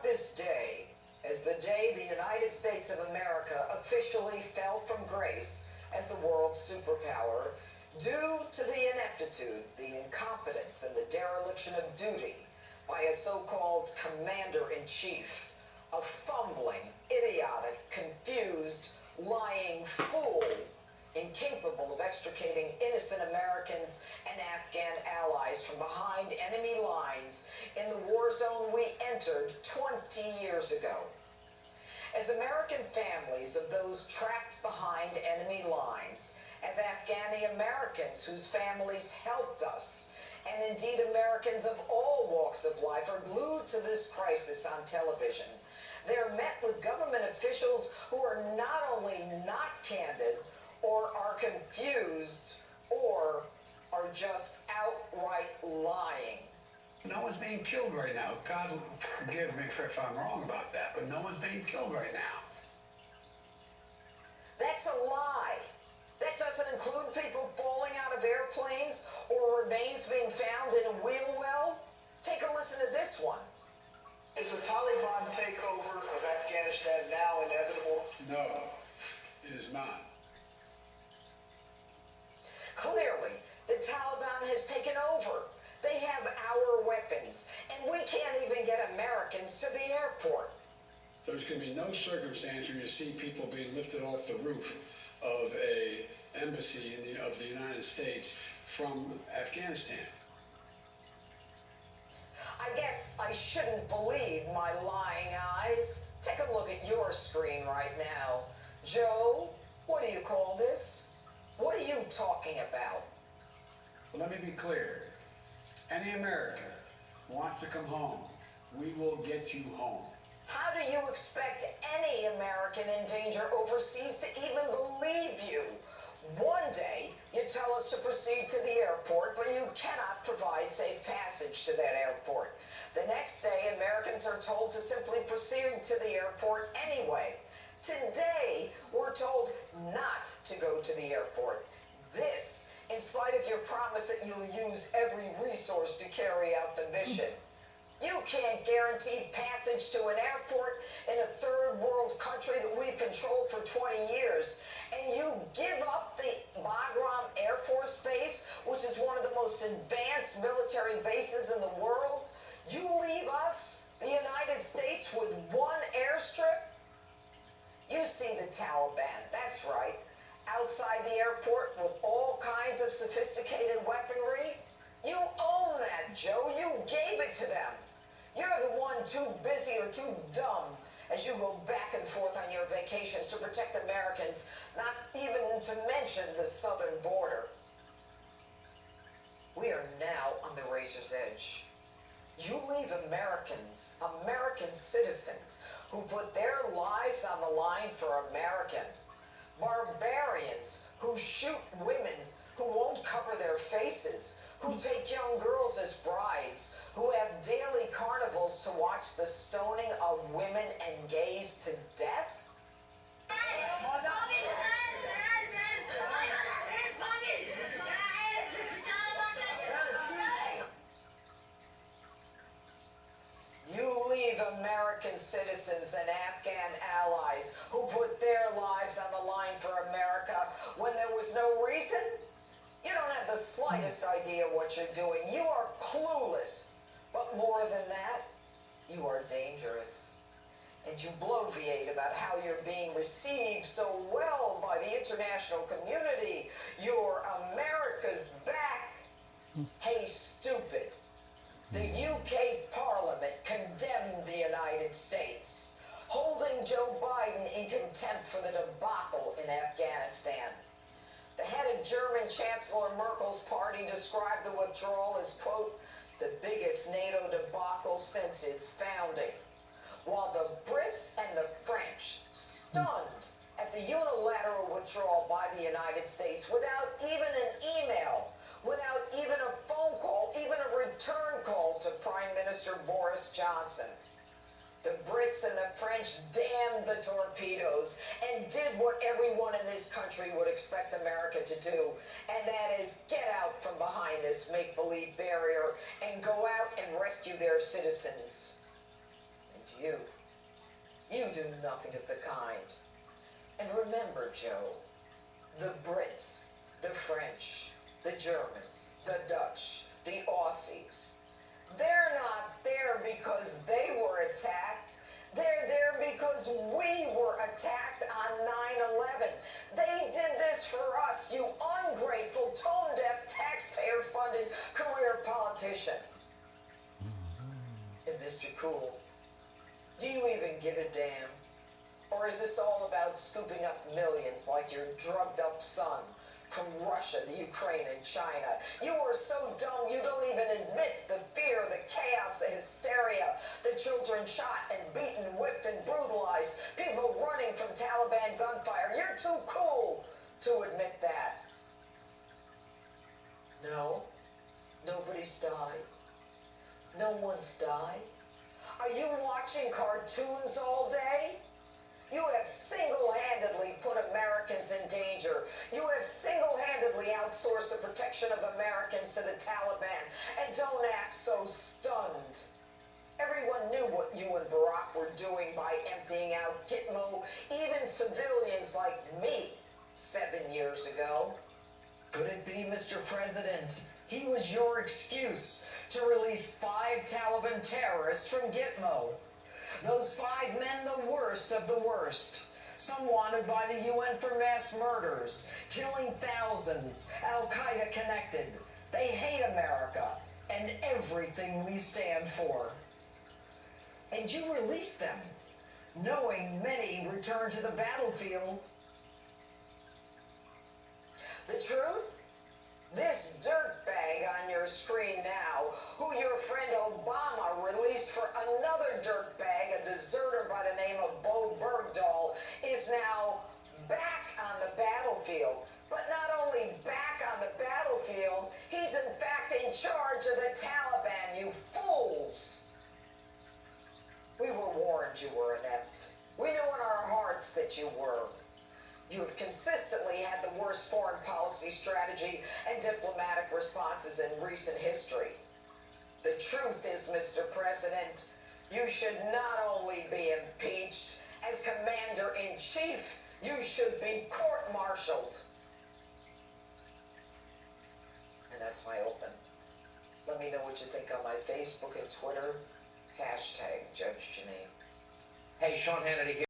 this day as the day the United States of America officially fell from grace as the world superpower due to the ineptitude, the incompetence, and the dereliction of duty by a so-called commander-in-chief, a fumbling, idiotic, confused, lying fool, incapable of extricating innocent Americans and Afghan allies from behind enemy lines in the war zone we entered 20 years ago. As American families of those trapped behind enemy lines, as Afghani Americans whose families helped us, and indeed Americans of all walks of life are glued to this crisis on television, they're met with government officials who are not only not candid, or are confused, or are just outright lying. No one's being killed right now. God forgive me if I'm wrong about that, but no one's being killed right now. That's a lie. That doesn't include people falling out of airplanes or remains being found in a wheel well. Take a listen to this one. Is the Taliban takeover of Afghanistan now inevitable? No, it is not. Clearly, the Taliban has taken over. They have our weapons, and we can't even get Americans to the airport. There's going to be no circumstance where you see people being lifted off the roof of a embassy of the United States from Afghanistan. I guess I shouldn't believe my lying eyes. Take a look at your screen right now. Joe, what do you call this? What are you talking about? Well, let me be clear. Any American who wants to come home, we will get you home. How do you expect any American in danger overseas to even believe you? One day, you tell us to proceed to the airport, but you cannot provide safe passage to that airport. The next day, Americans are told to simply proceed to the airport anyway. Today, we're told not to go to the airport. This, in spite of your promise that you'll use every resource to carry out the mission. You can't guarantee passage to an airport in a third world country that we've controlled for 20 years. And you give up the Bagram Air Force Base, which is one of the most advanced military bases in the world. You leave us, the United States, with one airstrip? You see the Taliban, that's right, outside the airport with all kinds of sophisticated weaponry. You own that, Joe. You gave it to them. You're the one too busy or too dumb as you go back and forth on your vacations to protect Americans, not even to mention the southern border. We are now on the razor's edge. You leave Americans, American citizens, who put their lives on the line for American. Barbarians who shoot women who won't cover their faces, who take young girls as brides, who have daily carnivals to watch the stoning of women and gays to death? You leave American citizens and Afghan allies who put their lives on the line for America when there was no reason? You don't have the slightest idea what you're doing. You are clueless. But more than that, you are dangerous. And you bloviate about how you're being received so well by the international community. You're America's back. Hey, stupid. The UK Parliament condemned the United States, holding Joe Biden in contempt for the debacle in Afghanistan. The head of German Chancellor Merkel's party described the withdrawal as, quote, the biggest NATO debacle since its founding. While the Brits and the French, stunned at the unilateral withdrawal by the United States without even an email, without even a phone call, even a return call to Prime Minister Boris Johnson. The Brits and the French damned the torpedoes and did what everyone in this country would expect America to do, and that is get out from behind this make-believe barrier and go out and rescue their citizens. And you, do nothing of the kind. And remember, Joe, the Brits, the French, the Germans, the Dutch, the Aussies, they're not there because they were attacked. They're there because we were attacked on 9/11. They did this for us, you ungrateful, tone-deaf, taxpayer-funded career politician. And Mr. Cool, do you even give a damn? Or is this all about scooping up millions like your drugged-up son from Russia, the Ukraine, and China? You are so dumb you don't even admit the fear, the chaos, the hysteria, the children shot and beaten, whipped and brutalized, people running from Taliban gunfire. You're too cool to admit that. No, nobody's died. No one's died. Are you watching cartoons all day? You have single-handedly put Americans in danger. You have single-handedly outsourced the protection of Americans to the Taliban. And don't act so stunned. Everyone knew what you and Barack were doing by emptying out Gitmo, even civilians like me 7 years ago. Could it be, Mr. President? He was your excuse to release 5 Taliban terrorists from Gitmo. Those 5 men, the worst of the worst. Some wanted by the UN for mass murders, killing thousands, Al-Qaeda connected. They hate America and everything we stand for. And you released them, knowing many returned to the battlefield. The truth? This dirtbag on your screen now, who your friend Obama released for another dirtbag, a deserter by the name of Bo Bergdahl, is now back on the battlefield. But not only back on the battlefield, he's in fact in charge of the Taliban, you fools. We were warned you were inept. We knew in our hearts that you were. You have consistently had the worst foreign policy strategy and diplomatic responses in recent history. The truth is, Mr. President, you should not only be impeached, as Commander-in-Chief, you should be court-martialed. And that's my open. Let me know what you think on my Facebook and Twitter. #JudgeJanine. Hey, Sean Hannity here.